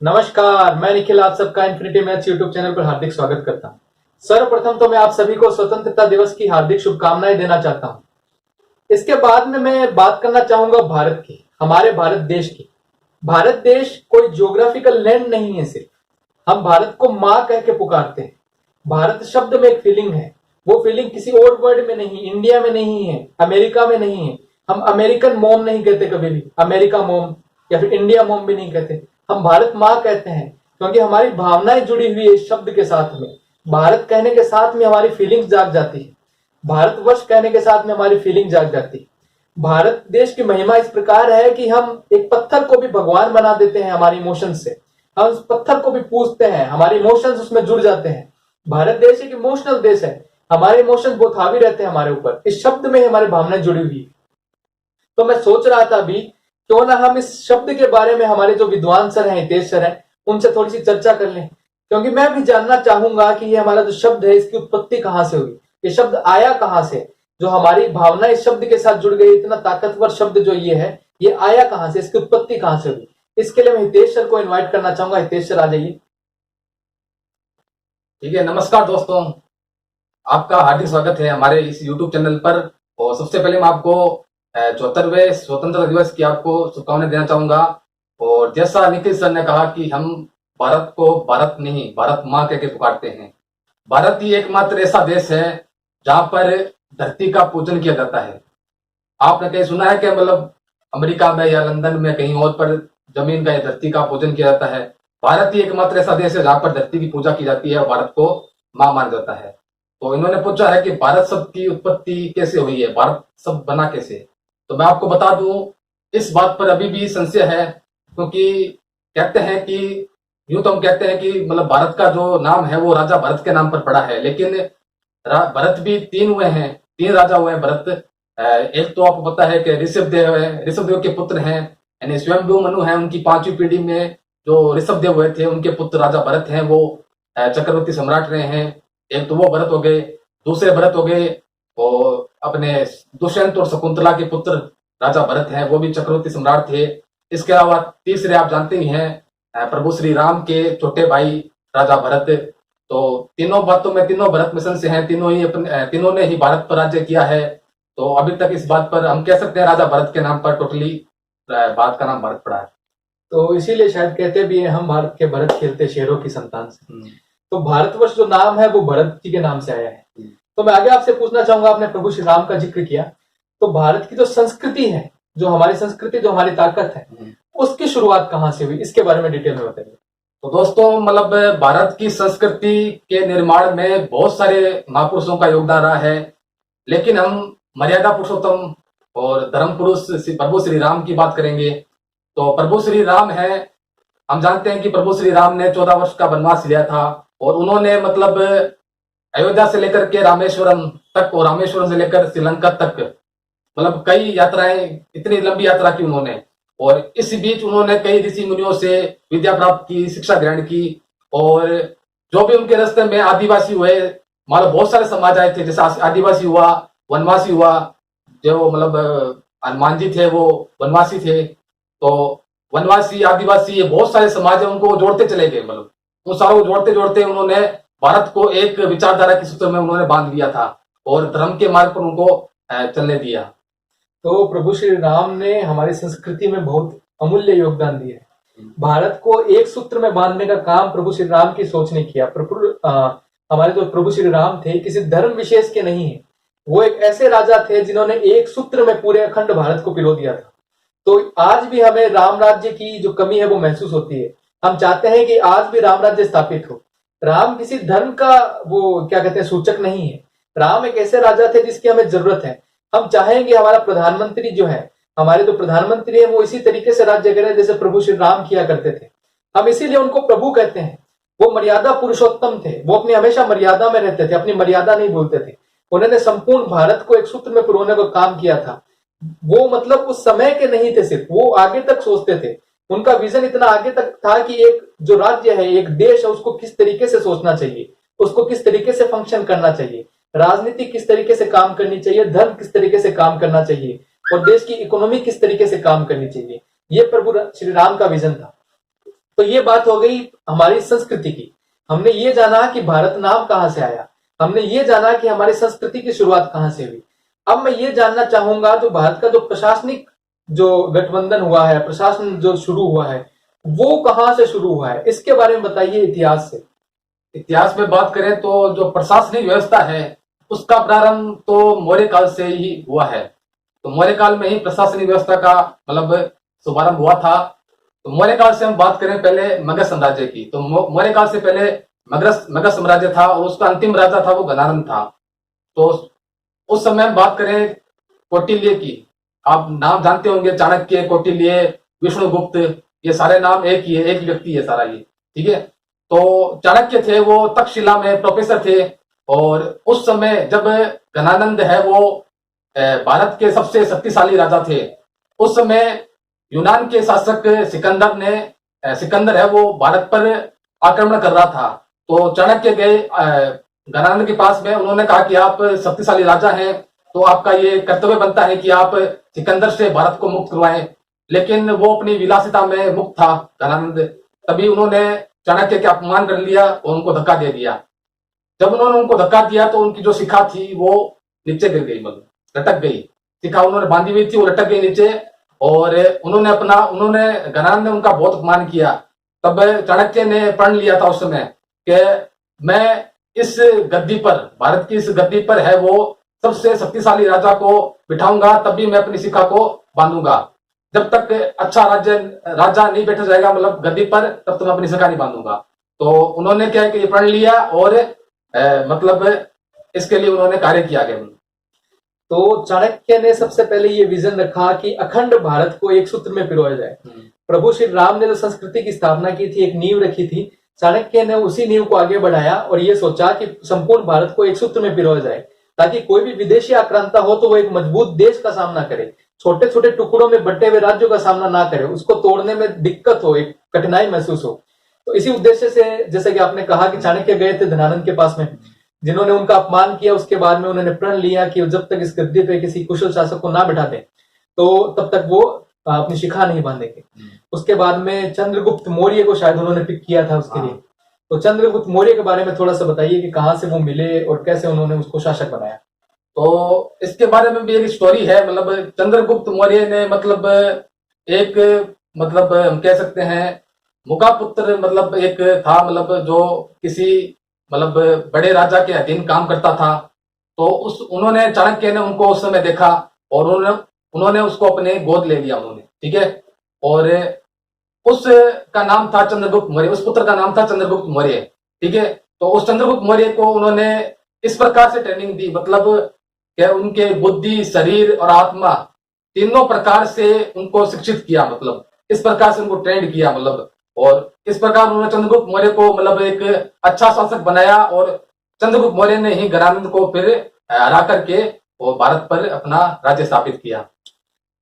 नमस्कार, मैं निखिल आप सबका इन्फिनिटी मैथ्स यूट्यूब चैनल पर हार्दिक स्वागत करता हूं। सर्वप्रथम तो मैं आप सभी को स्वतंत्रता दिवस की हार्दिक शुभकामनाएं देना चाहता हूं। इसके बाद में मैं बात करना चाहूंगा भारत की, हमारे भारत देश की। भारत देश कोई ज्योग्राफिकल लैंड नहीं है, सिर्फ हम भारत को माँ कह के पुकारते हैं। भारत शब्द में एक फीलिंग है, वो फीलिंग किसी और वर्ड में नहीं, इंडिया में नहीं है, अमेरिका में नहीं है। हम अमेरिकन मोम नहीं कहते कभी भी, अमेरिका मोम या फिर इंडिया मोम भी नहीं कहते। हम भारत माँ कहते हैं क्योंकि हमारी भावनाएं जुड़ी हुई है इस शब्द के साथ में। भारत कहने के साथ में हमारी फीलिंग्स जाग जाती है, भारतवर्ष कहने के साथ में हमारी फीलिंग जाग जाती है। भारत देश की महिमा इस प्रकार है कि हम एक पत्थर को भी भगवान बना देते हैं हमारी इमोशन से। हम उस पत्थर को भी पूजते हैं, हमारे इमोशंस उसमें जुड़ जाते हैं। भारत देश एक इमोशनल देश है, हमारे इमोशंस बहुत हावी रहते हैं हमारे ऊपर। इस शब्द में हमारी भावनाएं जुड़ी हुई है। तो मैं सोच रहा था अभी क्यों ना हम इस शब्द के बारे में हमारे जो विद्वान सर हैं, हितेश सर हैं, उनसे थोड़ी सी चर्चा कर लें, क्योंकि मैं भी जानना चाहूंगा कि ये हमारा जो शब्द है इसकी उत्पत्ति कहां से हुई, ये शब्द आया कहां से, जो हमारी भावना इस शब्द के साथ जुड़ गई, इतना ताकतवर शब्द जो ये है, ये आया कहां से, इसकी उत्पत्ति कहां से हुई। इसके लिए मैं हितेश सर को इन्वाइट करना चाहूंगा। हितेश सर आ जाइए। ठीक है। नमस्कार दोस्तों, आपका हार्दिक स्वागत है हमारे इस YouTube चैनल पर। और सबसे पहले मैं आपको 74वें स्वतंत्रता दिवस की आपको शुभकामनाएं देना चाहूंगा। और जैसा निखिल सर ने कहा कि हम भारत को भारत नहीं, भारत माँ कह के पुकारते हैं। भारत ही एकमात्र ऐसा देश है जहां पर धरती का पूजन किया जाता है। आपने कहीं सुना है कि मतलब अमेरिका में या लंदन में कहीं और पर जमीन का या धरती का पूजन किया जाता है? भारत ही एकमात्र ऐसा देश है जहां पर धरती की पूजा की जाती है और भारत को मां माना जाता है। तो इन्होंने पूछा है कि भारत शब्द की उत्पत्ति कैसे हुई है, भारत शब्द बना कैसे? तो मैं आपको बता दूं, इस बात पर अभी भी संशय है, क्योंकि कहते हैं कि यूं तो हम कहते हैं कि मतलब भारत का जो नाम है वो राजा भरत के नाम पर पड़ा है, लेकिन भरत भी तीन हुए हैं, तीन राजा हुए हैं भरत। एक तो आपको पता है कि ऋषभ देव है, ऋषभ देव के पुत्र हैं, यानी स्वयंभू मनु है, उनकी पांचवी पीढ़ी में जो ऋषभ देव हुए थे उनके पुत्र राजा भरत हैं, वो चक्रवर्ती सम्राट रहे हैं। एक तो वो भरत हो गए, दूसरे भरत हो गए और अपने दुष्यंत और शकुंतला के पुत्र राजा भरत हैं, वो भी चक्रवर्ती सम्राट थे। इसके अलावा तीसरे आप जानते ही हैं, प्रभु श्री राम के छोटे भाई राजा भरत। तो तीनों बातों में, तीनों भरत मिशन से हैं, तीनों ही अपने, तीनों ने ही भारत पर राज्य किया है। तो अभी तक इस बात पर हम कह सकते हैं राजा भरत के नाम पर टोटली भारत का नाम भारत पड़ा है। तो इसीलिए शायद कहते भी हैं हम भारत के भरत खेलते शेरों की संतान से। तो भारतवर्ष जो नाम है वो भरत जी के नाम से आया है। तो मैं आगे आपसे पूछना चाहूंगा, आपने प्रभु श्री राम का जिक्र किया, तो भारत की जो संस्कृति है, जो हमारी संस्कृति, जो हमारी ताकत है, उसकी शुरुआत कहां से हुई, इसके बारे में डिटेल में बताइए। तो दोस्तों, मतलब भारत की संस्कृति के निर्माण में बहुत सारे महापुरुषों का योगदान रहा है, लेकिन हम मर्यादा पुरुषोत्तम और धर्म पुरुष प्रभु श्री राम की बात करेंगे। तो प्रभु श्री राम है, हम जानते हैं कि प्रभु श्री राम ने 14 वर्ष का वनवास लिया था और उन्होंने मतलब अयोध्या से लेकर के रामेश्वरम तक और रामेश्वरम से लेकर श्रीलंका तक मतलब कई यात्राएं, इतनी लंबी यात्रा की उन्होंने। और इस बीच उन्होंने कई ऋषि मुनियों से विद्या प्राप्त की, शिक्षा ग्रहण की। और जो भी उनके रास्ते में आदिवासी हुए, मतलब बहुत सारे समाज आए थे, जैसे आदिवासी हुआ, वनवासी हुआ, जो मतलब हनुमान जी थे वो वनवासी थे। तो वनवासी, आदिवासी, ये बहुत सारे समाज है, उनको जोड़ते चले गए। मतलब उन सारों को जोड़ते जोड़ते उन्होंने भारत को एक विचारधारा के सूत्र में उन्होंने बांध लिया था और धर्म के मार्ग पर उनको चलने दिया। तो प्रभु श्री राम ने हमारी संस्कृति में बहुत अमूल्य योगदान दिया है। भारत को एक सूत्र में बांधने का काम प्रभु श्री राम की सोच ने किया। हमारे जो प्रभु श्री राम थे किसी धर्म विशेष के नहीं है, वो एक ऐसे राजा थे जिन्होंने एक सूत्र में पूरे अखंड भारत को पिरो दिया था। तो आज भी हमें राम राज्य की जो कमी है वो महसूस होती है। हम चाहते हैं कि आज भी राम राज्य स्थापित हो। राम किसी धर्म का वो क्या कहते हैं सूचक नहीं है। राम एक ऐसे राजा थे जिसकी हमें जरूरत है। हम चाहेंगे हमारा प्रधानमंत्री जो है, हमारे जो प्रधानमंत्री है, वो इसी तरीके से राज्य करें जैसे प्रभु श्री राम किया करते थे। हम इसीलिए उनको प्रभु कहते हैं। वो मर्यादा पुरुषोत्तम थे, वो अपनी हमेशा मर्यादा में रहते थे, अपनी मर्यादा नहीं भूलते थे। उन्होंने संपूर्ण भारत को एक सूत्र में पिरोने का काम किया था। वो मतलब उस समय के नहीं थे, सिर्फ वो आगे तक सोचते थे। उनका विजन इतना आगे तक था कि एक जो राज्य है, एक देश है, उसको किस तरीके से सोचना चाहिए, उसको किस तरीके से फंक्शन करना चाहिए, राजनीति किस तरीके से काम करनी चाहिए, धर्म किस तरीके से काम करना चाहिए और देश की इकोनॉमी किस तरीके से काम करनी चाहिए। ये प्रभु श्री राम का विजन था। तो ये बात हो गई हमारी संस्कृति की। हमने ये जाना कि भारत नाम कहां से आया, हमने ये जाना कि हमारी संस्कृति की शुरुआत कहां से हुई। अब मैं ये जानना चाहूंगा जो भारत का जो प्रशासनिक जो गठबंधन हुआ है, प्रशासन जो शुरू हुआ है, वो कहां से शुरू हुआ है, इसके बारे में बताइए इतिहास से। इतिहास में बात करें तो जो प्रशासनिक व्यवस्था है उसका प्रारंभ तो मौर्य काल से ही हुआ है। तो मौर्य काल में ही प्रशासनिक व्यवस्था का मतलब शुभारंभ हुआ था। तो मौर्य काल से हम बात करें पहले मगध साम्राज्य की, तो मौर्य काल से पहले मगध साम्राज्य था और उसका अंतिम राजा था वो गणानंद था। तो उस समय हम बात करें कौटिल्य की, आप नाम जानते होंगे, चाणक्य, कौटिल्य, विष्णुगुप्त, ये सारे नाम एक ही है, एक ही व्यक्ति है सारा ये, ठीक है। तो चाणक्य थे वो तक्षशिला में प्रोफेसर थे और उस समय जब गणानंद है वो भारत के सबसे शक्तिशाली राजा थे। उस समय यूनान के शासक सिकंदर है वो भारत पर आक्रमण कर रहा था। तो चाणक्य गए गणानंद के पास में, उन्होंने कहा कि आप शक्तिशाली राजा हैं तो आपका ये कर्तव्य बनता है कि आप सिकंदर से भारत को मुक्त करवाएं। लेकिन वो अपनी विलासिता में मुक्त था गणानंद, तभी उन्होंने चाणक्य के अपमान कर लिया और उनको धक्का दे दिया। जब उन्होंने उनको धक्का दिया तो उनकी जो शिखा थी वो नीचे गिर गई, मतलब लटक गई। शिखा उन्होंने बांधी हुई थी, वो लटक गई नीचे और उन्होंने गणानंद ने उनका बहुत अपमान किया। तब चाणक्य ने प्रण लिया था उस समय कि मैं इस गद्दी पर, भारत की इस गद्दी पर है वो सबसे शक्तिशाली राजा को बिठाऊंगा, तभी मैं अपनी शिखा को बांधूंगा। जब तक अच्छा राजा नहीं बैठा जाएगा मतलब गद्दी पर, तब तक मैं अपनी शिखा नहीं बांधूंगा। तो उन्होंने क्या है कि ये प्रण लिया और मतलब इसके लिए उन्होंने कार्य किया गया। तो चाणक्य ने सबसे पहले ये विजन रखा कि अखंड भारत को एक सूत्र में पिरोया जाए। प्रभु श्री राम ने जो संस्कृति की स्थापना की थी, एक नींव रखी थी, चाणक्य ने उसी नींव को आगे बढ़ाया और ये सोचा कि संपूर्ण भारत को एक सूत्र में पिरोया जाए ताकि कोई भी विदेशी आक्रांता हो तो वो एक मजबूत देश का सामना करे, छोटे छोटे टुकड़ों में बटे हुए राज्यों का सामना ना करे, उसको तोड़ने में दिक्कत हो, एक कठिनाई महसूस हो। तो इसी उद्देश्य से जैसे कि आपने कहा कि चाणक्य गए थे धनानंद के पास में, जिन्होंने उनका अपमान किया, उसके बाद में उन्होंने प्रण लिया कि जब तक इस गद्दी पे किसी कुशल शासक को ना बिठा दे तो तब तक वो अपनी शिखा नहीं बांधेंगे। उसके बाद में चंद्रगुप्त मौर्य को शायद उन्होंने पिक किया था उसके लिए। तो चंद्रगुप्त मौर्य के बारे में थोड़ा सा बताइए कि कहां से वो मिले और कैसे उन्होंने उसको शासक बनाया। तो इसके बारे में भी एक स्टोरी है। मतलब चंद्रगुप्त मौर्य ने मतलब एक मतलब हम कह सकते हैं मुका पुत्र मतलब एक था, मतलब जो किसी मतलब बड़े राजा के अधीन काम करता था। तो उन्होंने चाणक्य ने उनको उस समय देखा और उन्होंने उसको अपने गोद ले लिया उन्होंने, ठीक है। और उसका नाम था चंद्रगुप्त मौर्य, उस पुत्र का नाम था चंद्रगुप्त मौर्य, ठीक है। तो उस चंद्रगुप्त मौर्य को उन्होंने इस प्रकार से ट्रेनिंग दी, मतलब कि उनके बुद्धि, शरीर और आत्मा तीनों प्रकार से उनको शिक्षित किया, मतलब इस प्रकार से उनको ट्रेंड किया, मतलब और इस प्रकार उन्होंने चंद्रगुप्त मौर्य को मतलब एक अच्छा शासक बनाया और चंद्रगुप्त मौर्य ने ही गणानंद को फिर हरा करके वो भारत पर अपना राज्य स्थापित किया।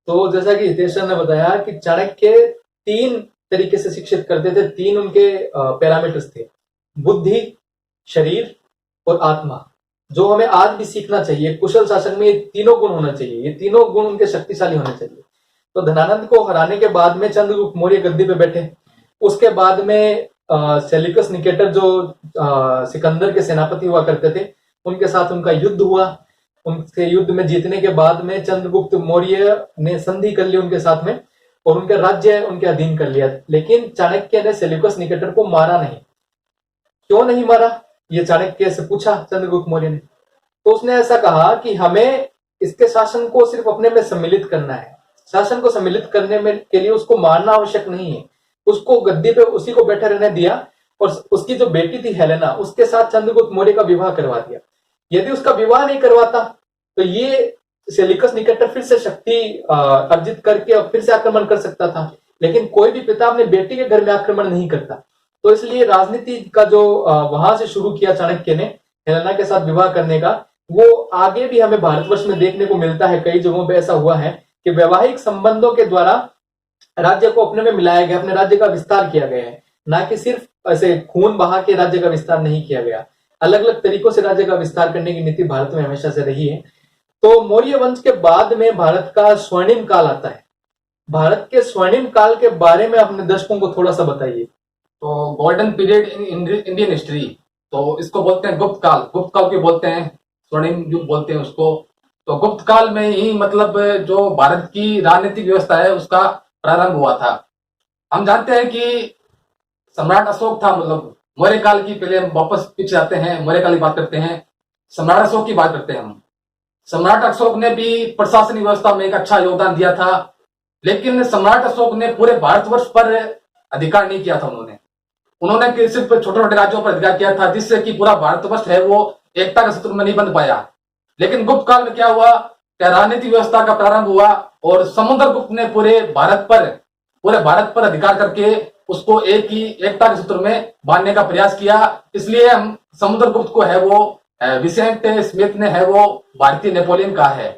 तो जैसा कि हितेश सर ने बताया कि चाणक्य 3 तरीके से शिक्षित करते थे, 3 उनके पैरामीटर्स थे, बुद्धि, शरीर और आत्मा, जो हमें आज भी सीखना चाहिए। कुशल शासक में ये तीनों गुण होना चाहिए, ये तीनों गुण उनके शक्तिशाली होने चाहिए। तो धनानंद को हराने के बाद में चंद्रगुप्त मौर्य गद्दी पे बैठे। उसके बाद में सेल्यूकस निकेटर जो सिकंदर के सेनापति हुआ करते थे, उनके साथ उनका युद्ध हुआ। उनके युद्ध में जीतने के बाद में चंद्रगुप्त मौर्य ने संधि कर ली उनके साथ में और उनका राज्य उनके अधीन कर लिया। लेकिन चाणक्य ने सेल्यूकस निकेटर को मारा नहीं। क्यों नहीं मारा, ये चाणक्य से पूछा चंद्रगुप्त मौर्य ने। तो उसने ऐसा कहा कि हमें इसके शासन को सिर्फ अपने में सम्मिलित करना है, शासन को सम्मिलित करने में के लिए उसको मारना आवश्यक नहीं है। उसको गद्दी पे उसी को बैठे रहने दिया और उसकी जो बेटी थी हेलेना, उसके साथ चंद्रगुप्त मौर्य का विवाह करवा दिया। यदि उसका विवाह नहीं करवाता तो ये सेल्यूकस निकेटर फिर से शक्ति अर्जित करके और फिर से आक्रमण कर सकता था। लेकिन कोई भी पिता अपने बेटी के घर में आक्रमण नहीं करता। तो इसलिए राजनीति का जो वहां से शुरू किया चाणक्य ने हेलेना के साथ विवाह करने का, वो आगे भी हमें भारतवर्ष में देखने को मिलता है। कई जगहों पे ऐसा हुआ है कि वैवाहिक संबंधों के द्वारा राज्य को अपने में मिलाया गया, अपने राज्य का विस्तार किया गया है, ना कि सिर्फ ऐसे खून बहा के राज्य का विस्तार नहीं किया गया। अलग अलग तरीकों से राज्य का विस्तार करने की नीति भारत में हमेशा से रही है। तो मौर्य वंश के बाद में भारत का स्वर्णिम काल आता है। भारत के स्वर्णिम काल के बारे में अपने दर्शकों को थोड़ा सा बताइए। तो golden period in Indian history, तो इसको बोलते हैं गुप्त काल। गुप्त काल को बोलते हैं, स्वर्णिम युग बोलते हैं उसको। तो गुप्त काल में ही मतलब जो भारत की राजनीतिक व्यवस्था है उसका प्रारंभ हुआ था। हम जानते हैं कि सम्राट अशोक था, मतलब मौर्य काल की, पहले हम वापस पीछे आते हैं, मौर्य काल की बात करते हैं, सम्राट अशोक की बात करते हैं हम। सम्राट अशोक ने भी प्रशासनिक व्यवस्था में एक अच्छा योगदान दिया था, लेकिन सम्राट अशोक ने पूरे भारतवर्ष पर अधिकार नहीं किया था। उन्होंने उन्होंने सिर्फ छोटे छोटे राज्यों पर अधिकार किया था, जिससे कि पूरा भारतवर्ष है वो एकता के सूत्र में नहीं बंध पाया। लेकिन गुप्त काल में क्या हुआ, क्या राजनीतिक व्यवस्था का प्रारंभ हुआ और समुद्रगुप्त ने पूरे भारत पर अधिकार करके उसको एक ही एकता के सूत्र में बांधने का प्रयास किया। इसलिए हम समुद्रगुप्त को है वो विसेंट स्मिथ ने है वो भारतीय नेपोलियन कहा है।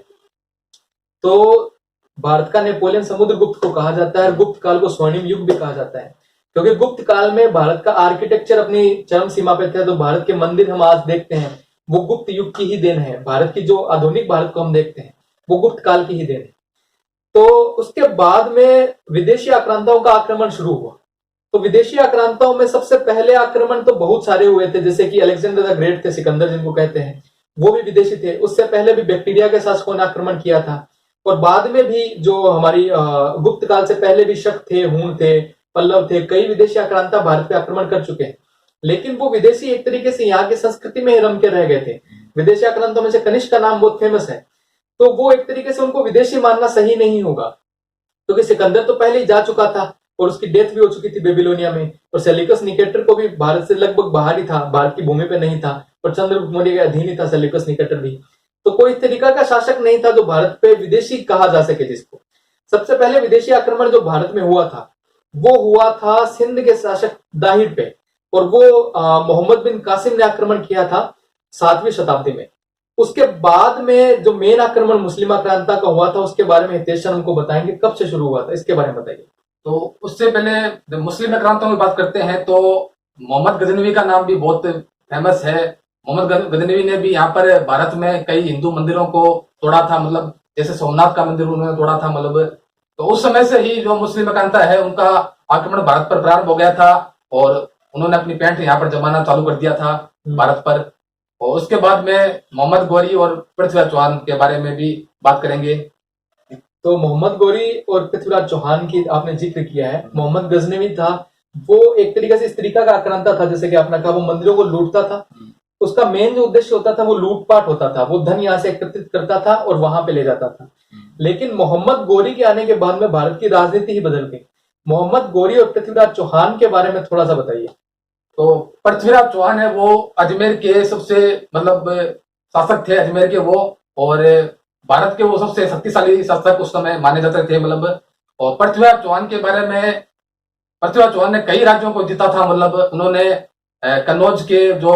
तो भारत का नेपोलियन समुद्रगुप्त को कहा जाता है और गुप्त काल को स्वर्णिम युग भी कहा जाता है, क्योंकि गुप्त काल में भारत का आर्किटेक्चर अपनी चरम सीमा पे था। तो भारत के मंदिर हम आज देखते हैं वो गुप्त युग की ही देन है। भारत की जो आधुनिक भारत को हम देखते हैं वो गुप्त काल की ही देन है। तो उसके बाद में विदेशी आक्रांताओं का आक्रमण शुरू हुआ। तो विदेशी आक्रांताओं में सबसे पहले आक्रमण तो बहुत सारे हुए थे, जैसे कि अलेक्जेंडर द ग्रेट थे, सिकंदर जिनको कहते हैं, वो भी विदेशी थे। उससे पहले भी बैक्टीरिया के शासकों ने आक्रमण किया था। और बाद में भी जो हमारी गुप्त काल से पहले भी शक थे, हूण थे, पल्लव थे, कई विदेशी आक्रांता भारत पे आक्रमण कर चुके हैं। लेकिन वो विदेशी एक तरीके से यहाँ की संस्कृति में ही रम के रह गए थे। विदेशी आक्रांताओं में से कनिष्क का नाम बहुत फेमस है, तो वो एक तरीके से उनको विदेशी मानना सही नहीं होगा, क्योंकि सिकंदर तो पहले ही जा चुका था और उसकी डेथ भी हो चुकी थी बेबीलोनिया में। और सेल्यूकस निकेटर को भी भारत से लगभग बाहर ही था, भारत की भूमि पे नहीं था, और चंद्रगुप्त मौर्य के अधीन ही था सेल्यूकस निकेटर भी। तो कोई इस तरीका का शासक नहीं था जो भारत पे विदेशी कहा जा सके जिसको। सबसे पहले विदेशी आक्रमण जो भारत में हुआ था वो हुआ था सिंध के शासक दाहिर पे, और वो मोहम्मद बिन कासिम ने आक्रमण किया था 7वीं शताब्दी में। उसके बाद में जो मेन आक्रमण मुस्लिम आक्रांता का हुआ था उसके बारे में हितेश हमको बताएंगे, कब से शुरू हुआ था इसके बारे में बताइए। तो उससे पहले मुस्लिम आक्रांताओं की बात करते हैं तो मोहम्मद गजनवी का नाम भी बहुत फेमस है। मोहम्मद गजनवी ने भी यहाँ पर भारत में कई हिंदू मंदिरों को तोड़ा था, मतलब जैसे सोमनाथ का मंदिर उन्होंने तोड़ा था। मतलब तो उस समय से ही जो मुस्लिम आक्रांता है उनका आक्रमण भारत पर प्रारंभ हो गया था और उन्होंने अपनी पैंट यहाँ पर जमाना चालू कर दिया था भारत पर। और उसके बाद में मोहम्मद गौरी और पृथ्वीराज चौहान के बारे में भी बात करेंगे। तो मोहम्मद गौरी और पृथ्वीराज चौहान की आपने जिक्र किया है। मोहम्मद गजनवी था, वो एक तरीके से इस तरीका का आक्रांता था, जैसे कि आपने कहा, वो मंदिरों को लूटता था। उसका मेन जो उद्देश्य होता था वो लूटपाट होता था, वो धन यहाँ से एकत्रित करता था और वहां पे ले जाता था। लेकिन मोहम्मद गौरी के आने के बाद में भारत की राजनीति ही बदल गई। मोहम्मद गौरी और पृथ्वीराज चौहान के बारे में थोड़ा सा बताइए। तो पृथ्वीराज चौहान है वो अजमेर के सबसे मतलब शासक थे, अजमेर के वो, और भारत के वो सबसे शक्तिशाली शासक उस समय माने जाते थे। मतलब और पृथ्वीराज चौहान के बारे में, पृथ्वीराज चौहान ने कई राज्यों को जीता था। मतलब उन्होंने कन्नौज के जो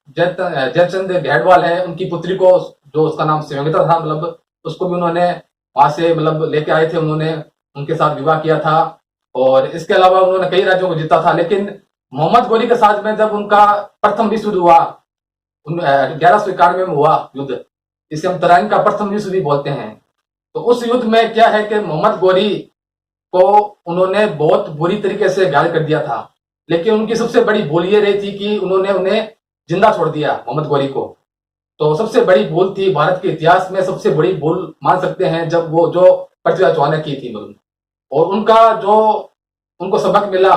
जयचंद घेड़वाल है उनकी पुत्री को, जो उसका नाम शिवंगिता था, मतलब उसको भी उन्होंने वहां से मतलब लेके आए थे, उन्होंने उनके साथ विवाह किया था। और इसके अलावा उन्होंने कई राज्यों को जीता था। लेकिन मोहम्मद गौरी के साथ में जब उनका प्रथम विश्व युद्ध हुआ 1191 में हुआ युद्ध, इसे हम तराइन का प्रथम विश्व भी बोलते हैं। तो उस युद्ध में क्या है कि मोहम्मद गौरी को उन्होंने बहुत बुरी तरीके से घायल कर दिया था। लेकिन उनकी सबसे बड़ी भूल ये रही थी कि उन्होंने उन्हें जिंदा छोड़ दिया, मोहम्मद गौरी को। तो सबसे बड़ी भूल थी, भारत के इतिहास में सबसे बड़ी भूल मान सकते हैं जब वो जो पृथ्वीराज चौहान ने की थी। मतलब और उनका जो उनको सबक मिला,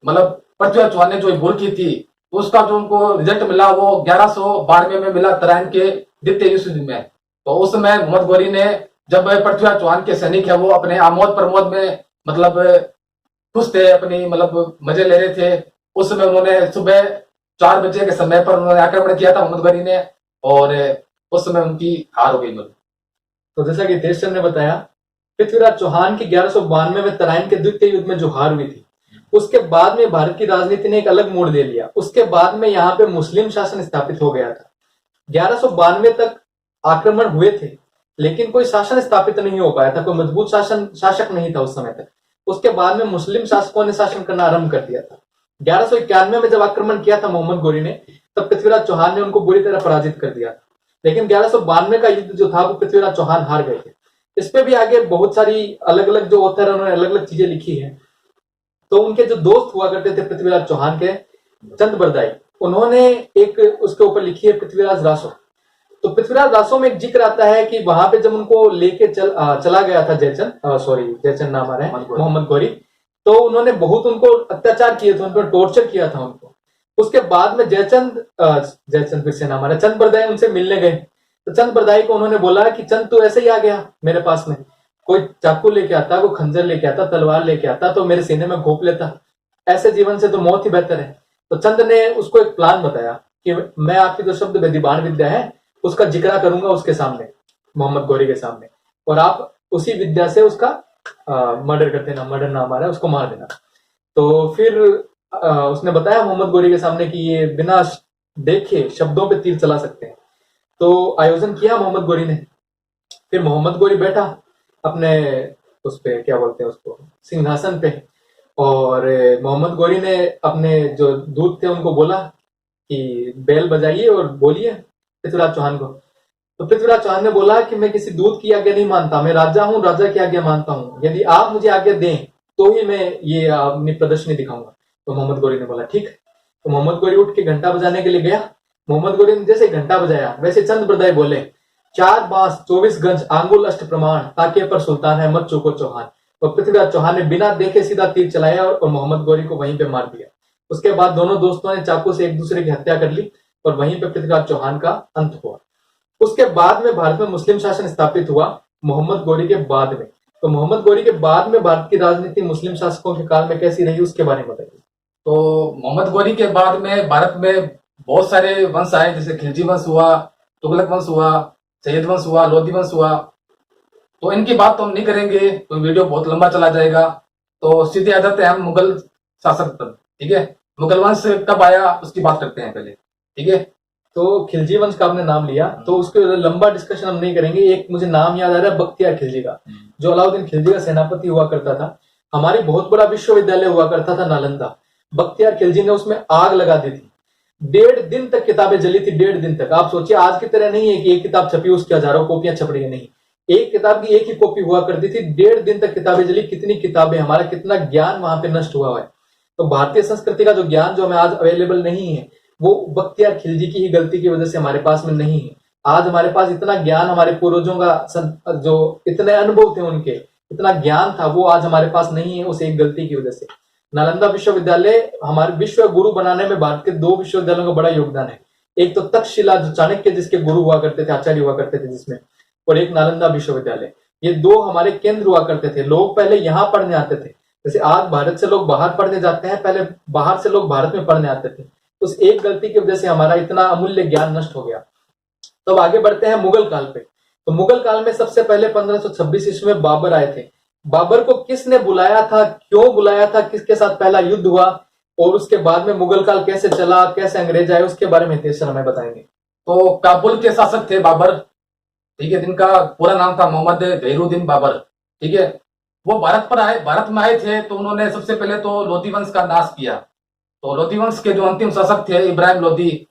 मतलब पृथ्वीराज चौहान ने जो भूल की थी तो उसका जो उनको रिजल्ट मिला वो 1192 में मिला, तराइन के द्वितीय विश्व युद्ध में। तो उस समय मोहम्मद गौरी ने, जब पृथ्वीराज चौहान के सैनिक है वो अपने आमोद प्रमोद में मतलब खुश थे, अपनी मतलब मजे ले रहे थे, उस समय उन्होंने सुबह 4 बजे के समय पर उन्होंने आक्रमण किया था मोहम्मद गौरी ने, और उस समय उनकी हार हो गई। तो जैसा कि देश चंद ने बताया, पृथ्वीराज चौहान की 1192 में तराइन के द्वितीय युद्ध में जो हार हुई थी, उसके बाद में भारत की राजनीति ने एक अलग मोड़ ले लिया। उसके बाद में यहाँ पे मुस्लिम शासन स्थापित हो गया था। 1192 तक आक्रमण हुए थे लेकिन कोई शासन स्थापित नहीं हो पाया था, कोई मजबूत शासक नहीं था उस समय तक। उसके बाद में मुस्लिम शासकों ने शासन करना आरंभ कर दिया था। 1191 में जब आक्रमण किया था मोहम्मद गौरी ने, तब पृथ्वीराज चौहान ने उनको बुरी तरह पराजित कर दिया था। लेकिन 1192 का युद्ध जो था वो पृथ्वीराज चौहान हार गए थे। इस पे भी आगे बहुत सारी अलग अलग जो ऑथर है उन्होंने अलग अलग चीजें लिखी है। तो उनके जो दोस्त हुआ करते थे पृथ्वीराज चौहान के, चंद बरदाई, उन्होंने एक उसके ऊपर लिखी है पृथ्वीराज रासो। तो पृथ्वीराज रासो में एक जिक्र आता है कि वहां पे जब उनको लेके चला गया था जयचंद नाम आ रहा है, मोहम्मद गौरी, तो उन्होंने बहुत उनको अत्याचार किए थे, उन पर टॉर्चर किया था उनको। उसके बाद में जयचंद फिर से नाम आ रहा है, चंद बरदाई उनसे मिलने गए। तो चंद बरदाई को उन्होंने बोला कि चंद तू ऐसे ही आ गया मेरे पास में, कोई चाकू लेके आता, कोई खंजर लेके आता, तलवार लेके आता तो मेरे सीने में घोंप लेता, ऐसे जीवन से तो मौत ही बेहतर है। तो चंद ने उसको एक प्लान बताया कि मैं आपकी जो शब्द वेदिबाण विद्या है उसका जिक्र करूंगा उसके सामने, मोहम्मद गौरी के सामने, और आप उसी विद्या से उसका मर्डर कर देना, मर्डर नाम आ रहा है, उसको मार देना। तो फिर उसने बताया मोहम्मद गौरी के सामने कि ये बिना देखे शब्दों पे तीर चला सकते हैं। तो आयोजन किया मोहम्मद गौरी ने। फिर मोहम्मद गौरी बैठा अपने उस पे, क्या बोलते हैं उसको, सिंहासन पे, और मोहम्मद गौरी ने अपने जो दूत थे उनको बोला कि बेल बजाइए और बोलिए पृथ्वीराज चौहान को। तो पृथ्वीराज चौहान ने बोला कि मैं किसी दूत की आज्ञा नहीं मानता, मैं राजा हूं, राजा की आज्ञा मानता हूं, यदि आप मुझे आज्ञा दें तो ही मैं ये अपनी प्रदर्शनी दिखाऊंगा। तो मोहम्मद गौरी ने बोला ठीक। तो मोहम्मद गौरी उठ के घंटा बजाने के लिए गया। मोहम्मद गौरी ने जैसे घंटा बजाया वैसे चंद बरदाई बोले, 4 बांस 24 गंज आंगुल अष्ट प्रमाण, ताके पर सुल्तान है मत चूको चौहान। और पृथ्वीराज चौहान ने बिना देखे सीधा तीर चलाया और मोहम्मद गौरी को वहीं पे मार दिया। उसके बाद दोनों दोस्तों ने चाकू से एक दूसरे की हत्या कर ली और वहीं पे पृथ्वीराज चौहान का अंत हुआ। उसके बाद में भारत में मुस्लिम शासन स्थापित हुआ मोहम्मद गौरी के बाद में। तो मोहम्मद गौरी के बाद में भारत की राजनीति मुस्लिम शासकों के काल में कैसी रही उसके बारे में बताइए। तो मोहम्मद गौरी के बाद में भारत में बहुत सारे वंश आए, जैसे खिलजी वंश हुआ, तुगलक वंश हुआ, सैयद वंश हुआ, लोधी वंश हुआ। तो इनकी बात तो हम नहीं करेंगे, तो वीडियो बहुत लंबा चला जाएगा। तो सीधे आ जाते हैं हम मुगल शासक पर। ठीक है, मुगल वंश कब आया उसकी बात करते हैं पहले। ठीक है, तो खिलजी वंश का आपने नाम लिया, तो उसके लंबा डिस्कशन हम नहीं करेंगे। एक मुझे नाम याद आ रहा है, बख्तियार खिलजी का, जो अलाउद्दीन खिलजी का सेनापति हुआ करता था। हमारी बहुत बड़ा विश्वविद्यालय हुआ करता था नालंदा, बख्तियार खिलजी ने उसमें आग लगा दी थी। 1.5 दिन तक किताबें जली थी, 1.5 दिन तक। आप सोचिए आज की तरह नहीं है कि एक किताब छपी उसकी हजारों कॉपियां छप रही है, नहीं, एक किताब की एक ही कॉपी हुआ करती थी। 1.5 दिन तक किताबें जली। कितनी किताबें, हमारा कितना ज्ञान वहां पे नष्ट हुआ है। तो भारतीय संस्कृति का जो ज्ञान जो हमें आज अवेलेबल नहीं है वो बख्तियार खिलजी की ही गलती की वजह से हमारे पास में नहीं है। आज हमारे पास इतना ज्ञान, हमारे पूर्वजों का जो इतने अनुभव थे उनके, इतना ज्ञान था, वो आज हमारे पास नहीं है उस एक गलती की वजह से। नालंदा विश्वविद्यालय हमारे विश्व गुरु बनाने में भारत के 2 विश्वविद्यालयों का बड़ा योगदान है। एक तो तक्षशिला जो चाणक्य जिसके गुरु हुआ करते थे, आचार्य हुआ करते थे जिसमें, और एक नालंदा विश्वविद्यालय। ये 2 हमारे केंद्र हुआ करते थे। लोग पहले यहाँ पढ़ने आते थे, जैसे आज भारत से लोग बाहर पढ़ने जाते हैं, पहले बाहर से लोग भारत में पढ़ने आते थे। उस एक गलती की वजह से हमारा इतना अमूल्य ज्ञान नष्ट हो गया। तो अब आगे बढ़ते हैं मुगल काल पे। तो मुगल काल में सबसे पहले 1526 ईस्वी में बाबर आए थे। बाबर को किसने बुलाया था, क्यों बुलाया था, किसके साथ पहला युद्ध हुआ, और उसके बाद में मुगल काल कैसे चला, कैसे अंग्रेज आए, उसके बारे में हितेश सर हमें बताएंगे। तो काबुल के शासक थे बाबर। ठीक है, जिनका पूरा नाम था मोहम्मद जहीरुद्दीन बाबर। ठीक है, वो भारत में आए थे। तो उन्होंने सबसे पहले तो लोधी वंश का नाश किया। तो लोधी वंश के जो अंतिम शासक थे इब्राहिम लोधी,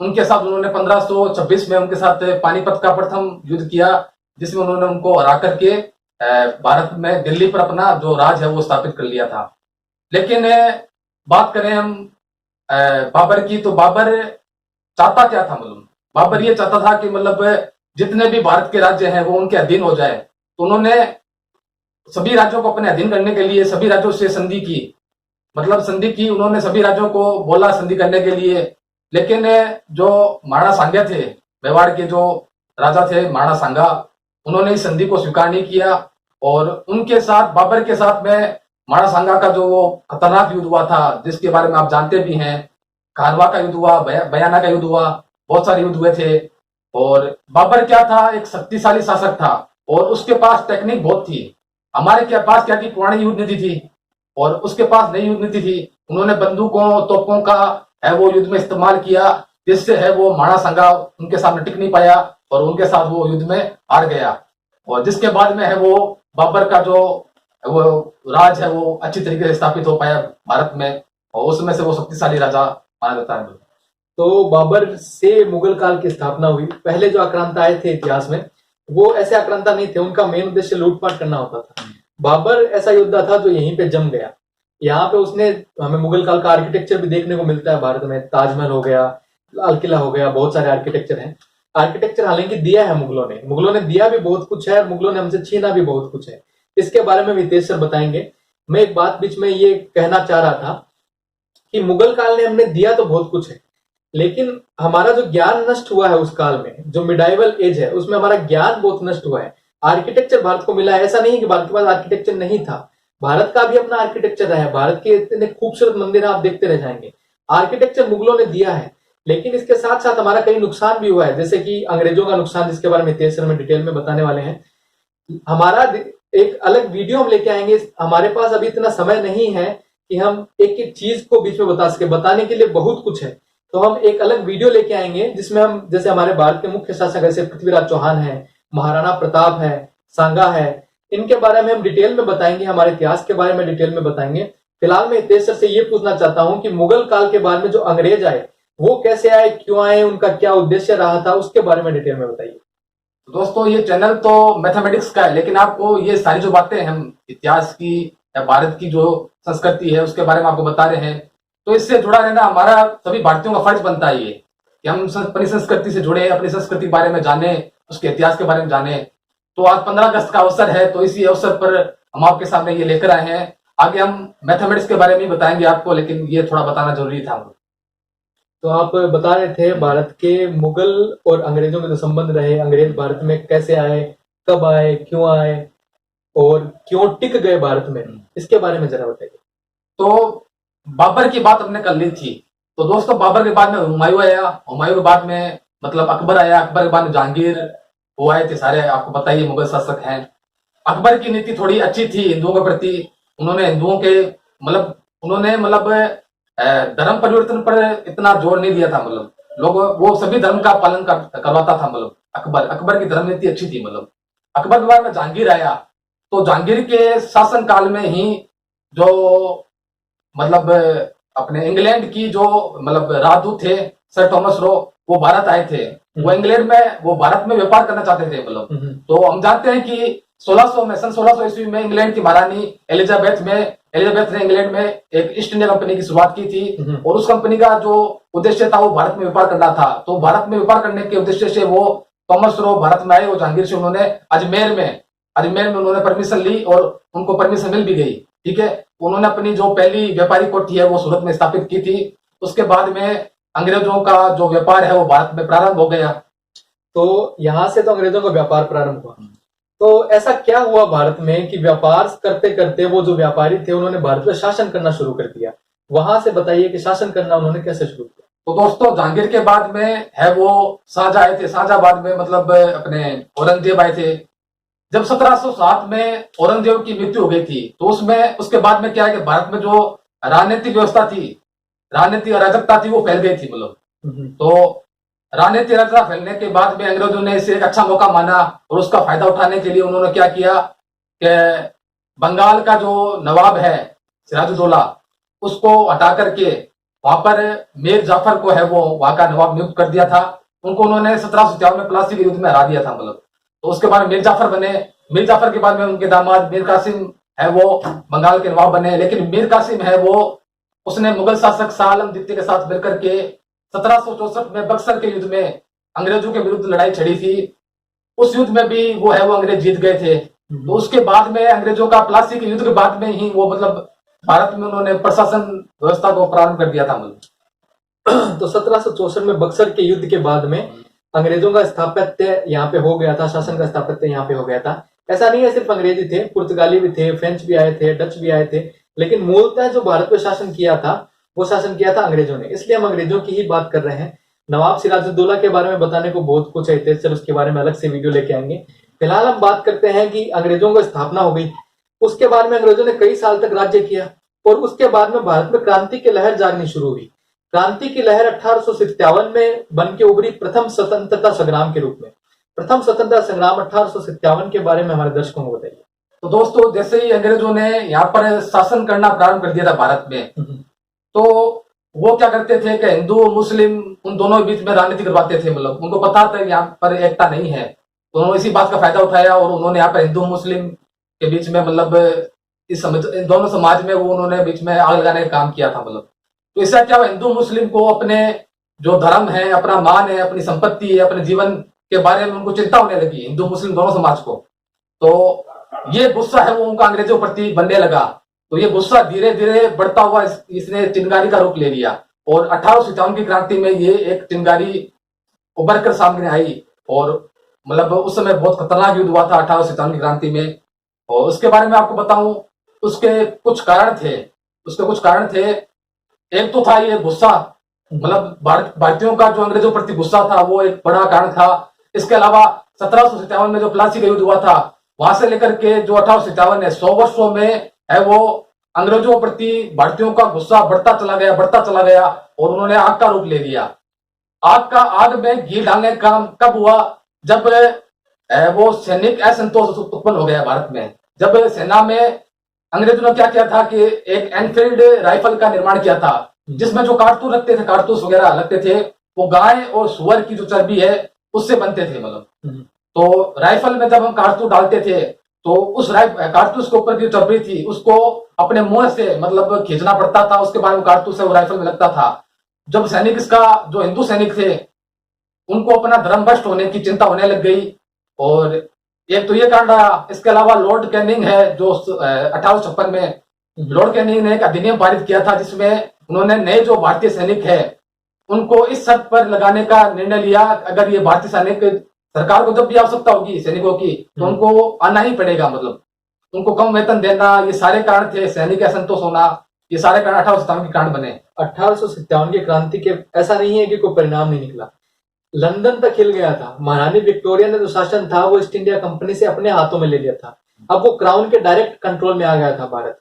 उनके साथ उन्होंने 1526 में उनके साथ पानीपत का प्रथम युद्ध किया, जिसमें उन्होंने उनको हरा करके भारत में दिल्ली पर अपना जो राज है वो स्थापित कर लिया था। लेकिन बात करें हम बाबर की, तो बाबर चाहता क्या था मालूम? बाबर ये चाहता था कि मतलब जितने भी भारत के राज्य हैं वो उनके अधीन हो जाए। तो उन्होंने सभी राज्यों को अपने अधीन करने के लिए सभी राज्यों से संधि की, मतलब संधि की। उन्होंने सभी राज्यों को बोला संधि करने के लिए। लेकिन जो महाराणा सांगा थे, मेवाड़ के जो राजा थे महाराणा सांगा, उन्होंने इस संधि को स्वीकार नहीं किया। और उनके साथ, बाबर के साथ में महाराणा सांगा का जो वो खतरनाक युद्ध हुआ था, जिसके बारे में आप जानते भी हैं, खानवा का युद्ध हुआ, बयाना का युद्ध हुआ, बहुत सारे युद्ध हुए थे। और बाबर क्या था, एक शक्तिशाली शासक था और उसके पास टेक्निक बहुत थी। हमारे के पास क्या की पुरानी युद्ध नीति थी और उसके पास नई युद्ध नीति थी। उन्होंने बंदूकों, तोपों का है वो युद्ध में इस्तेमाल किया, जिससे है वो महाराणा सांगा उनके सामने टिक नहीं पाया और उनके साथ वो युद्ध में हार गया। और जिसके बाद में है वो बाबर का जो वो राज है वो अच्छी तरीके से स्थापित हो पाया भारत में, और उसमें से वो शक्तिशाली राजा माना जाता है। तो बाबर से मुगल काल की स्थापना हुई। पहले जो आक्रांता आए थे इतिहास में, वो ऐसे आक्रांता नहीं थे, उनका मेन उद्देश्य लूटपाट करना होता था। बाबर ऐसा योद्धा था जो यहीं पे जम गया। यहाँ पे उसने हमें मुगल काल का आर्किटेक्चर भी देखने को मिलता है भारत में। ताजमहल हो गया, लाल किला हो गया, बहुत सारे आर्किटेक्चर हैं। आर्किटेक्चर हालांकि दिया है मुगलों ने दिया भी बहुत कुछ है और मुगलों ने हमसे छीना भी बहुत कुछ है। इसके बारे में हितेश सर बताएंगे। मैं एक बात बीच में ये कहना चाह रहा था कि मुगल काल ने हमने दिया तो बहुत कुछ है, लेकिन हमारा जो ज्ञान नष्ट हुआ है उस काल में, जो मिडाइवल एज है, उसमें हमारा ज्ञान बहुत नष्ट हुआ है। आर्किटेक्चर भारत को मिला है, ऐसा नहीं कि भारत के पास आर्किटेक्चर नहीं था। भारत का भी अपना आर्किटेक्चर रहा है। भारत के इतने खूबसूरत मंदिर आप देखते रह जाएंगे। आर्किटेक्चर मुगलों ने दिया है, लेकिन इसके साथ साथ हमारा कई नुकसान भी हुआ है, जैसे कि अंग्रेजों का नुकसान, जिसके बारे में हितेश सर में डिटेल में बताने वाले हैं। हमारा एक अलग वीडियो हम लेके आएंगे। हमारे पास अभी इतना समय नहीं है कि हम एक एक चीज को बीच में बता सके। बताने के लिए बहुत कुछ है, तो हम एक अलग वीडियो लेके आएंगे जिसमें हम, जैसे हमारे भारत के मुख्य शासक जैसे पृथ्वीराज चौहान है, महाराणा प्रताप है, सांगा है, इनके बारे में हम डिटेल में बताएंगे, हमारे इतिहास के बारे में डिटेल में बताएंगे। फिलहाल मैं हितेश सर से ये पूछना चाहता हूं कि मुगल काल के बाद में जो अंग्रेज आए वो कैसे आए, क्यों आए, उनका क्या उद्देश्य रहा था, उसके बारे में डिटेल में बताइए। दोस्तों ये चैनल तो मैथमेटिक्स का है, लेकिन आपको ये सारी जो बातें हम इतिहास की या भारत की जो संस्कृति है उसके बारे में आपको बता रहे हैं, तो इससे जुड़ा रहना हमारा सभी भारतीयों का फर्ज बनता है ये कि हम अपनी संस्कृति से जुड़े, अपनी संस्कृति के बारे में जाने, उसके इतिहास के बारे में जाने। तो आज 15 अगस्त का अवसर है, तो इसी अवसर पर हम आपके सामने ये लेकर आए हैं। आगे हम मैथमेटिक्स के बारे में भी बताएंगे आपको, लेकिन ये थोड़ा बताना जरूरी था। तो आप बता रहे थे भारत के मुगल और अंग्रेजों के जो संबंध रहे, अंग्रेज भारत में कैसे आए, कब आए, क्यों आए और क्यों टिक गए भारत में, इसके बारे में जरा बताइए। तो बाबर की बात हमने कर ली थी। तो दोस्तों बाबर के बाद में हुमायूं आया, हुमायूं के बाद में मतलब अकबर आया, अकबर के बाद में जहांगीर, वो आए थे सारे, आपको बताइए मुगल शासक हैं। अकबर की नीति थोड़ी अच्छी थी हिंदुओं के प्रति। उन्होंने हिंदुओं के धर्म परिवर्तन पर इतना जोर नहीं दिया था। मतलब लोग वो सभी धर्म का पालन करवाता था। मतलब अकबर की धर्म नीति अच्छी थी। मतलब अकबर के बाद में जहांगीर आया, तो जहांगीर के शासन काल में ही जो मतलब अपने इंग्लैंड की जो मतलब राजदूत थे सर थॉमस रो, वो भारत आए थे। वो इंग्लैंड में, वो भारत में व्यापार करना चाहते थे। मतलब तो हम जानते हैं कि सन 1600 ईस्वी में इंग्लैंड की महारानी एलिजाबेथ ने इंग्लैंड में एक ईस्ट इंडिया कंपनी की शुरुआत की थी, और उस कंपनी का जो उद्देश्य था वो भारत में व्यापार करना था। तो भारत में व्यापार करने के उद्देश्य से वो थॉमस रो भारत में आए और जहांगीर से उन्होंने अजमेर में उन्होंने परमिशन ली और उनको परमिशन मिल भी गई। ठीक है, उन्होंने अपनी जो पहली व्यापारी कोठी है वो सूरत में स्थापित की थी। उसके बाद में अंग्रेजों का जो व्यापार है वो भारत में प्रारंभ हो गया। तो यहां से तो अंग्रेजों का व्यापार प्रारंभ हुआ। तो ऐसा क्या हुआ भारत में कि व्यापार करते करते वो जो व्यापारी थे उन्होंने भारत में शासन करना शुरू कर दिया। वहां से बताइए कि शासन करना उन्होंने कैसे शुरू किया। तो दोस्तों जहांगीर के बाद में है वो शाहजहां आए थे। शाहजहां में मतलब अपने औरंगजेब आए थे। जब 1707 में औरंगजेब की मृत्यु हो गई थी, तो उसके बाद में क्या है कि भारत में जो राजनीतिक व्यवस्था थी, राजनीतिक अराजकता थी, वो फैल गई थी। मतलब तो राजनीतिक अराजकता फैलने के बाद में अंग्रेजों ने इसे एक अच्छा मौका माना और उसका फायदा उठाने के लिए उन्होंने क्या किया कि बंगाल का जो नवाब है सिराजुद्दौला, उसको हटा करके वहां पर मीर जाफर को है वो वहां का नवाब नियुक्त कर दिया था। उनको उन्होंने 1757 में प्लासी के युद्ध में हरा दिया था। मतलब तो उसके बाद मीर जाफर बने। मीर जाफर के बाद में उनके दामाद मीर कासिम है वो बंगाल के नवाब बने। लेकिन मीर कासिम है वो, उसने मुगल शासक शाह आलम द्वितीय के साथ मिलकर के 1764 में बक्सर के युद्ध में अंग्रेजों के विरुद्ध लड़ाई छड़ी थी। उस युद्ध में भी वो है वो अंग्रेज जीत गए थे। तो उसके बाद में अंग्रेजों का प्लासी के युद्ध के बाद में ही वो मतलब भारत में उन्होंने प्रशासन व्यवस्था को प्रारंभ कर दिया था। मतलब तो 1764 में बक्सर के युद्ध के बाद में अंग्रेजों का स्थापत्य यहाँ पे हो गया था, शासन का स्थापत्य यहाँ पे हो गया था। ऐसा नहीं है सिर्फ अंग्रेजी थे, पुर्तगाली भी थे, फ्रेंच भी आए थे, डच भी आए थे, लेकिन मूलतः जो भारत पे शासन किया था वो शासन किया था अंग्रेजों ने। इसलिए हम अंग्रेजों की ही बात कर रहे हैं। नवाब सिराजुद्दौला के बारे में बताने को बहुत कुछ है, चल उसके बारे में अलग से वीडियो लेके आएंगे। फिलहाल हम बात करते हैं कि अंग्रेजों की स्थापना हो गई, उसके बाद में अंग्रेजों ने कई साल तक राज्य किया और उसके बाद में भारत में क्रांति की लहर जागनी शुरू हुई। क्रांति की लहर 1857 में बन के उभरी प्रथम स्वतंत्रता संग्राम के रूप में। प्रथम स्वतंत्रता संग्राम 1857 के बारे में हमारे दर्शकों को बताइए। तो दोस्तों जैसे ही अंग्रेजों ने यहाँ पर शासन करना प्रारंभ कर दिया था भारत में, तो वो क्या करते थे कि हिंदू मुस्लिम उन दोनों के बीच में राजनीति करवाते थे। मतलब उनको पता था यहाँ पर एकता नहीं है, तो उन्होंने इसी बात का फायदा उठाया और उन्होंने यहाँ पर हिंदू मुस्लिम के बीच में मतलब इन दोनों समाज में वो उन्होंने बीच में आग लगाने का काम किया था मतलब। तो इससे क्या हुआ, हिंदू मुस्लिम को अपने जो धर्म है, अपना मान है, अपनी संपत्ति है, अपने जीवन के बारे में उनको चिंता होने लगी, हिंदू मुस्लिम दोनों समाज को। तो ये गुस्सा है वो उनका अंग्रेजों प्रति बनने लगा। तो ये गुस्सा धीरे धीरे बढ़ता हुआ इसने चिंगारी का रूप ले लिया और 1857 की क्रांति में ये एक चिंगारी उभर कर सामने आई। और मतलब उस समय बहुत खतरनाक युद्ध हुआ था 1857 की क्रांति में। और उसके बारे में आपको बताऊं, उसके कुछ कारण थे। एक तो था ये गुस्सा, मतलब भारतीयों का जो अंग्रेजों प्रति गुस्सा था वो एक बड़ा कारण था। इसके अलावा 1757 में जो प्लासी का युद्ध हुआ था, वहां से लेकर के जो 1857 है, 100 वर्षों में है वो अंग्रेजों प्रति भारतीयों का गुस्सा बढ़ता चला गया और उन्होंने आग का रूप ले लिया। आग में घी डालने का काम कब हुआ, जब वो सैनिक असंतोष उत्पन्न हो गया भारत में। जब सेना में अंग्रेजों ने क्या किया था कि एक एनफील्ड राइफल का निर्माण किया था, जिसमें जो कारतूस वगैरह लगते थे वो गाय और सुअर की जो चर्बी है उससे बनते थे मतलब। तो राइफल में जब हम कारतूस डालते थे तो उस कारतूस के ऊपर की चर्बी थी उसको अपने मुंह से मतलब खींचना पड़ता था, उसके बाद वो कारतूस है वो राइफल में लगता था। जब सैनिक जो हिंदू सैनिक थे उनको अपना धर्म भ्रष्ट होने की चिंता होने लग गई। और एक तो ये कारण रहा। इसके अलावा लॉर्ड कैनिंग है जो 1856 में लॉर्ड कैनिंग ने एक अधिनियम पारित किया था, जिसमें उन्होंने नए जो भारतीय सैनिक है उनको इस शर्त पर लगाने का निर्णय लिया, अगर ये भारतीय सैनिक सरकार को जब भी आवश्यकता होगी सैनिकों की तो उनको आना ही पड़ेगा, मतलब उनको कम वेतन देना। ये सारे कारण थे, सैनिक असंतोष होना, ये सारे कारण 1857 के कारण बने। 1857 की क्रांति के ऐसा नहीं है कि कोई परिणाम नहीं निकला, लंदन तक हिल गया था। महारानी विक्टोरिया ने जो शासन था वो ईस्ट इंडिया कंपनी से अपने हाथों में ले लिया था। अब वो क्राउन के डायरेक्ट कंट्रोल में आ गया था भारत।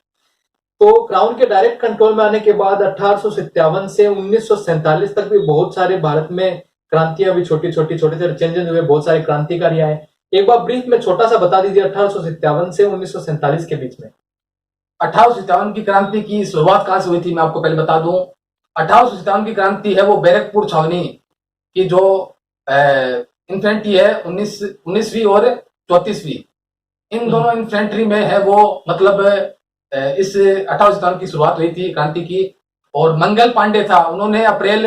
तो क्राउन के डायरेक्ट कंट्रोल में आने के बाद 1857 से 1947 तक भी बहुत सारे भारत में क्रांतियां भी छोटे छोटे चेंजेस हुए, बहुत सारे क्रांतिकारी आए। एक बार ब्रीफ में छोटा सा बता दीजिए 1857 से 1947 के बीच में। 1857 की क्रांति की शुरुआत कहां से हुई थी मैं आपको पहले बता दूं। 1857 की क्रांति है वो बैरकपुर छावनी की जो इन्फेंट्री है 19वीं और 34वीं, इन दोनों इन्फेंट्री में है वो मतलब इस 1857 की शुरुआत हुई थी क्रांति की। और मंगल पांडे था, उन्होंने अप्रैल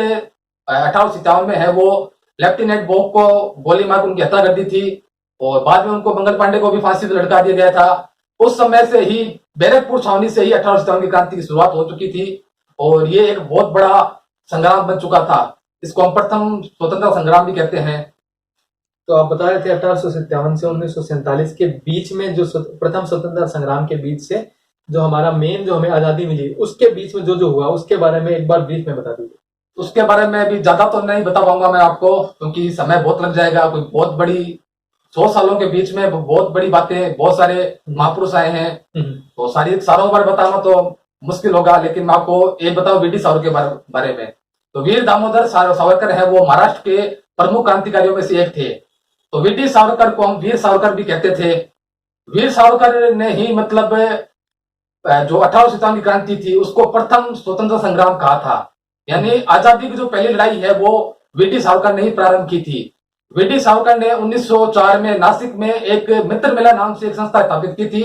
1857 में है वो लेफ्टिनेंट बोक को गोली मार उनकी हत्या कर दी थी और बाद में उनको मंगल पांडे को भी फांसी पर लटका दिया गया था। उस समय से ही बैरकपुर छावनी से ही 1857 की क्रांति की शुरुआत हो चुकी थी और ये एक बहुत बड़ा संग्राम बन चुका था। इसको हम प्रथम स्वतंत्रता संग्राम भी कहते हैं। तो आप बता रहे थे 1857 से 1947 के बीच में जो प्रथम स्वतंत्रता संग्राम के बीच से जो हमारा मेन जो हमें आजादी मिली उसके बीच में जो हुआ उसके बारे में एक बार ब्रीफ में बता दीजिए। उसके बारे में अभी ज्यादा तो नहीं बता पाऊंगा मैं आपको, क्योंकि समय बहुत लग जाएगा। कोई बहुत बड़ी 100 सालों के बीच में बहुत बड़ी बातें, बहुत सारे महापुरुष आए हैं, तो सारों बारे बताना तो मुश्किल होगा। लेकिन मैं आपको एक बताऊं वीडी सावरकर के बारे में। तो वीर दामोदर सावरकर है वो महाराष्ट्र के प्रमुख क्रांतिकारियों में से एक थे। तो वीडी सावरकर को हम वीर सावरकर भी कहते थे। वीर सावरकर ने ही मतलब जो 1857 की क्रांति थी उसको प्रथम स्वतंत्रता संग्राम कहा था। यानी आजादी की जो पहली लड़ाई है वो वीडी सावरकर ने ही प्रारंभ की थी। वीडी सावरकर ने 1904 में नासिक में एक मित्र मेला नाम से एक संस्था स्थापित की थी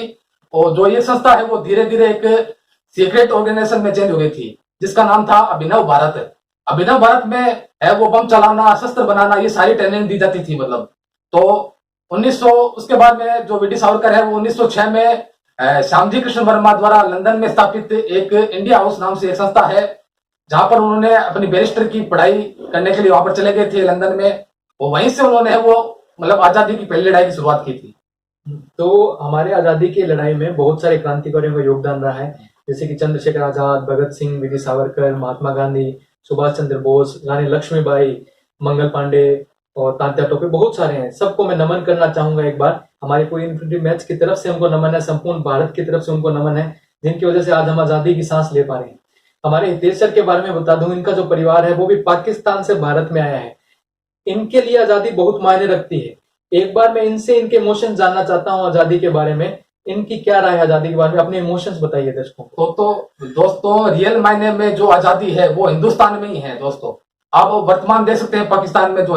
और जो ये संस्था है वो धीरे धीरे एक सीक्रेट ऑर्गेनाइजेशन में चेंज हो गई थी, जिसका नाम था अभिनव भारत। अभिनव भारत में है वो बम चलाना, शस्त्र बनाना, ये सारी ट्रेनिंग दी जाती थी मतलब। तो 1900 उसके बाद में जो वीडी सावरकर है वो 1906 में श्यामजी कृष्ण वर्मा द्वारा लंदन में स्थापित एक इंडिया हाउस नाम से एक संस्था है, जहां पर उन्होंने अपनी बैरिस्टर की पढ़ाई करने के लिए वहां पर चले गए थे लंदन में। और वहीं से उन्होंने वो मतलब आजादी की पहली लड़ाई की शुरुआत की थी। तो हमारे आजादी की लड़ाई में बहुत सारे क्रांतिकारियों का योगदान रहा है, जैसे कि चंद्रशेखर आजाद, भगत सिंह, वीडी सावरकर, महात्मा गांधी, सुभाष चंद्र बोस, रानी लक्ष्मीबाई, मंगल पांडे और तात्या टोपे, बहुत सारे हैं। सबको मैं नमन करना चाहूंगा एक बार। हमारी पूरी इन्फेंट्री मैच की तरफ से उनको नमन है, संपूर्ण भारत की तरफ से उनको नमन है, जिनकी वजह से आज हम आजादी की सांस ले पा रहे हैं। हमारे हितेश सर के बारे में बता दूं, इनका जो परिवार है वो भी पाकिस्तान से भारत में आया है। इनके लिए आजादी बहुत मायने रखती है। एक बार मैं इनसे इनके इमोशंस जानना चाहता हूं आजादी के बारे में। इनकी क्या राय है आजादी के बारे में, अपने इमोशंस बताइए दर्शकों को। तो दोस्तों रियल मायने में जो आजादी है वो हिंदुस्तान में ही है दोस्तों। आप वर्तमान देख सकते हैं पाकिस्तान में जो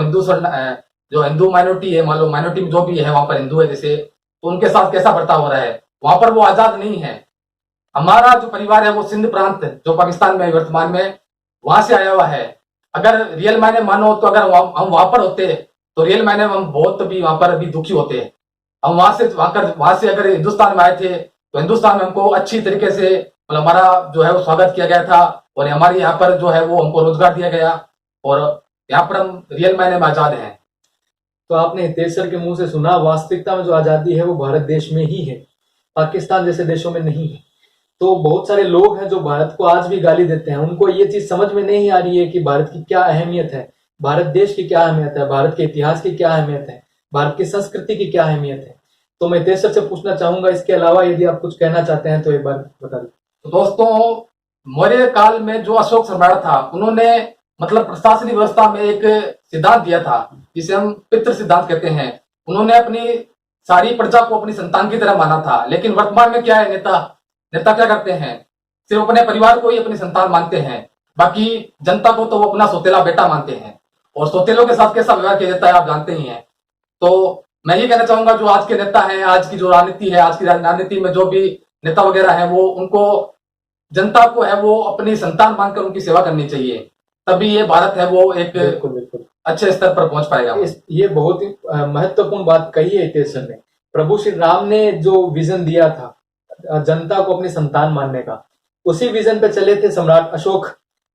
हिंदू माइनॉरिटी है, मान लो माइनॉरिटी में जो भी है वहां पर हिंदू है जैसे, तो उनके साथ कैसा बर्ताव हो रहा है। वहां पर वो आजाद नहीं है। हमारा जो परिवार है वो सिंध प्रांत जो पाकिस्तान में वर्तमान में वहां से आया हुआ है। अगर रियल मायने मानो तो अगर हम वहां पर होते तो रियल मायने में हम बहुत भी वहां पर भी दुखी होते। हम वहां से अगर हिंदुस्तान में आए थे तो हिंदुस्तान में हमको अच्छी तरीके से मतलब हमारा जो है वो स्वागत किया गया था और हमारी यहाँ पर जो है वो हमको रोजगार दिया गया और यहाँ पर हम रियल मायने में आजाद हैं। तो आपने हितेश सर के मुंह से सुना, वास्तविकता में जो आजादी है वो भारत देश में ही है, पाकिस्तान जैसे देशों में नहीं है। तो बहुत सारे लोग हैं जो भारत को आज भी गाली देते हैं, उनको ये चीज समझ में नहीं आ रही है कि भारत की क्या अहमियत है, भारत देश की क्या अहमियत है, भारत के इतिहास की क्या अहमियत है, भारत की संस्कृति की क्या अहमियत है। तो मैं हितेश सर से पूछना चाहूंगा, इसके अलावा यदि आप कुछ कहना चाहते हैं तो एक बार बता दें। तो दोस्तों, मौर्य काल में जो अशोक सम्राट था उन्होंने मतलब प्रशासनिक व्यवस्था में एक सिद्धांत दिया था जिसे हम पितृ सिद्धांत कहते हैं। उन्होंने अपनी सारी प्रजा को अपनी संतान की तरह माना था। लेकिन वर्तमान में क्या है, नेता क्या करते हैं, सिर्फ अपने परिवार को ही अपनी संतान मानते हैं, बाकी जनता को तो वो अपना सौतेला बेटा मानते हैं। और सौतेलों के साथ कैसा व्यवहार किया जाता है आप जानते ही हैं। तो मैं ये कहना चाहूंगा, जो आज के नेता हैं, आज की जो राजनीति है, आज की राजनीति में जो भी नेता वगैरह है वो उनको जनता को है वो अपनी संतान मानकर उनकी सेवा करनी चाहिए, तभी ये भारत है वो एक बिल्कुल अच्छे स्तर पर पहुंच पाएगा। ये बहुत ही महत्वपूर्ण बात कही है हितेश सर ने। प्रभु श्री राम ने जो विजन दिया था जनता को अपनी संतान मानने का, उसी विजन पे चले थे सम्राट अशोक।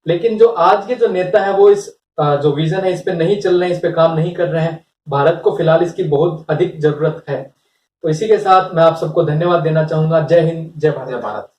लेकिन जो आज के जो नेता है वो इस जो विजन है इस पे नहीं चल रहे हैं, इस पे काम नहीं कर रहे हैं। भारत को फिलहाल इसकी बहुत अधिक जरूरत है। तो इसी के साथ मैं आप सबको धन्यवाद देना चाहूंगा। जय हिंद, जय भारत। जय भारत।